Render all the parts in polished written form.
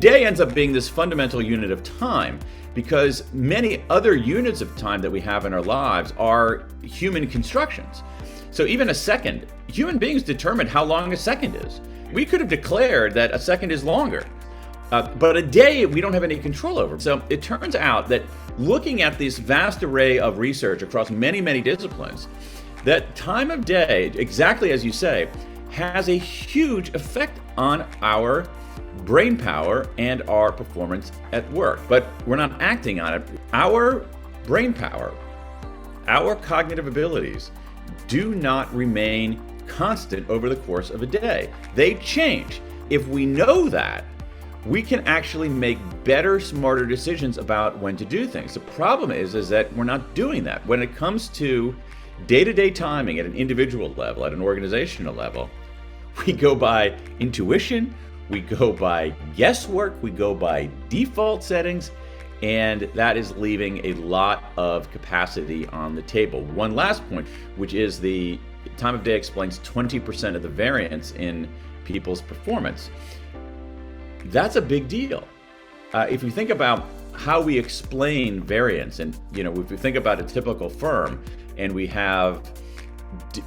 day ends up being this fundamental unit of time because many other units of time that we have in our lives are human constructions. So even a second, human beings determine how long a second is. We could have declared that a second is longer, but a day we don't have any control over. So it turns out that looking at this vast array of research across many, many disciplines, that time of day, exactly as you say, has a huge effect on our brain power and our performance at work. But we're not acting on it. Our brain power, our cognitive abilities, do not remain constant over the course of a day. They change. If we know that, we can actually make better, smarter decisions about when to do things. The problem is that we're not doing that. When it comes to day-to-day timing at an individual level, at an organizational level, we go by intuition, we go by guesswork, we go by default settings, and that is leaving a lot of capacity on the table. One last point, which is the time of day explains 20% of the variance in people's performance. That's a big deal. If you think about how we explain variance, and if you think about a typical firm, and we have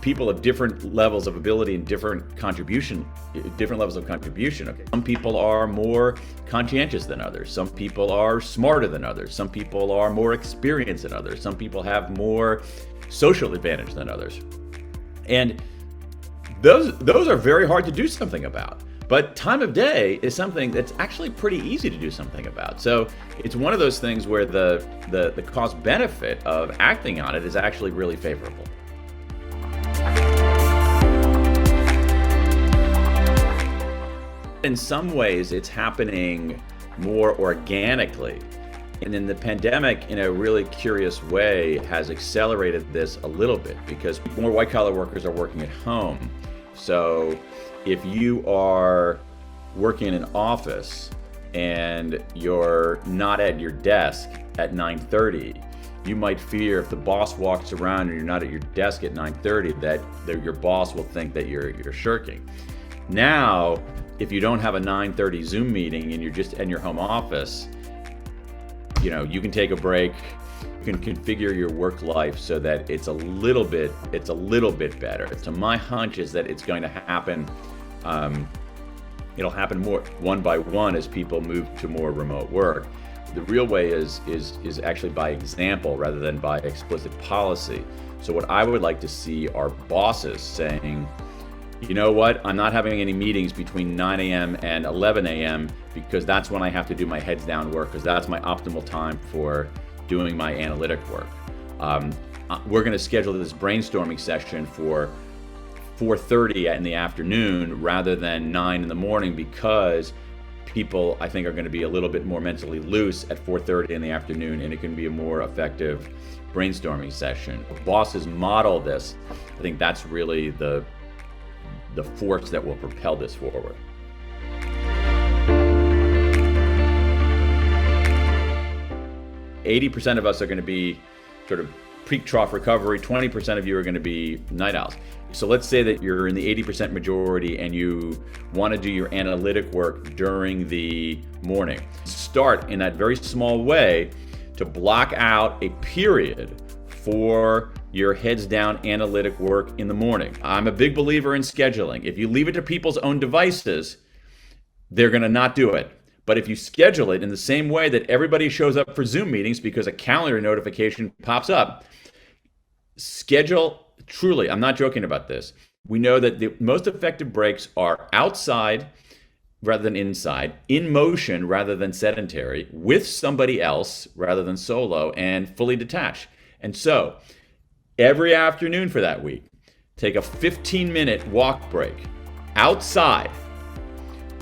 people of different levels of ability and different levels of contribution. Okay. Some people are more conscientious than others. Some people are smarter than others. Some people are more experienced than others. Some people have more social advantage than others. And those are very hard to do something about. But time of day is something that's actually pretty easy to do something about. So it's one of those things where the cost benefit of acting on it is actually really favorable. In some ways, it's happening more organically. And then the pandemic, in a really curious way, has accelerated this a little bit because more white-collar workers are working at home. So if you are working in an office and you're not at your desk at 9:30, you might fear if the boss walks around and you're not at your desk at 9:30 that your boss will think that you're shirking. Now, if you don't have a 9:30 Zoom meeting and you're just in your home office, you can take a break. You can configure your work life so that it's a little bit better. So my hunch is that it's going to happen. It'll happen more one by one as people move to more remote work. The real way is actually by example rather than by explicit policy. So what I would like to see are bosses saying, you know what, I'm not having any meetings between 9 a.m. and 11 a.m. because that's when I have to do my heads down work, because that's my optimal time for doing my analytic work. We're going to schedule this brainstorming session for 4:30 in the afternoon rather than 9 in the morning because people, I think, are going to be a little bit more mentally loose at 4:30 in the afternoon, and it can be a more effective brainstorming session. If bosses model this, I think that's really the force that will propel this forward. %80 of us are going to be sort of peak trough recovery, 20% of you are going to be night owls. So let's say that you're in the 80% majority and you want to do your analytic work during the morning. Start in that very small way to block out a period for your heads down analytic work in the morning. I'm a big believer in scheduling. If you leave it to people's own devices, they're going to not do it. But if you schedule it in the same way that everybody shows up for Zoom meetings because a calendar notification pops up, schedule, truly, I'm not joking about this. We know that the most effective breaks are outside rather than inside, in motion rather than sedentary, with somebody else rather than solo, and fully detached. And so, every afternoon for that week, take a 15-minute walk break outside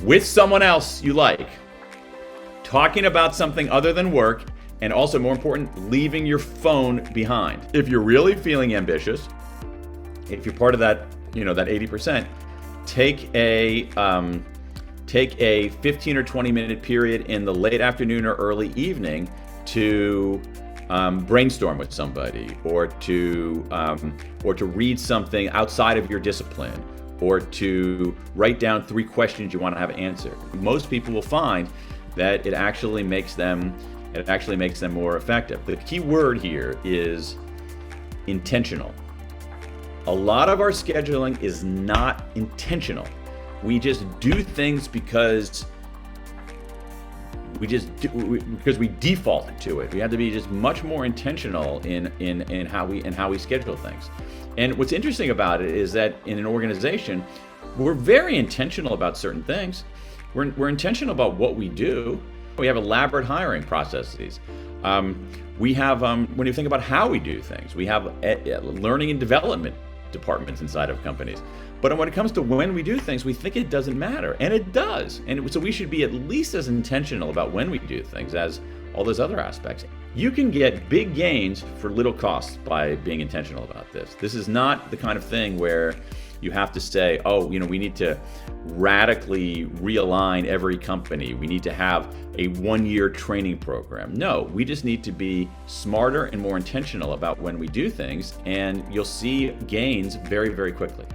with someone else you like, talking about something other than work, and also, more important, leaving your phone behind. If you're really feeling ambitious, if you're part of that, that 80%, take a 15 or 20-minute period in the late afternoon or early evening to brainstorm with somebody, or to read something outside of your discipline, or to write down 3 questions you want to have answered. Most people will find that it actually makes them more effective. The key word here is intentional. A lot of our scheduling is not intentional. We just do things because we default to it. We have to be just much more intentional in how we schedule things. And what's interesting about it is that in an organization, we're very intentional about certain things. We're intentional about what we do. We have elaborate hiring processes. We have, when you think about how we do things, we have learning and development departments inside of companies. But when it comes to when we do things, we think it doesn't matter, and it does. And so we should be at least as intentional about when we do things as all those other aspects. You can get big gains for little costs by being intentional about this. This is not the kind of thing where you have to say, oh, we need to radically realign every company. We need to have a 1-year training program. No, we just need to be smarter and more intentional about when we do things, and you'll see gains very, very quickly.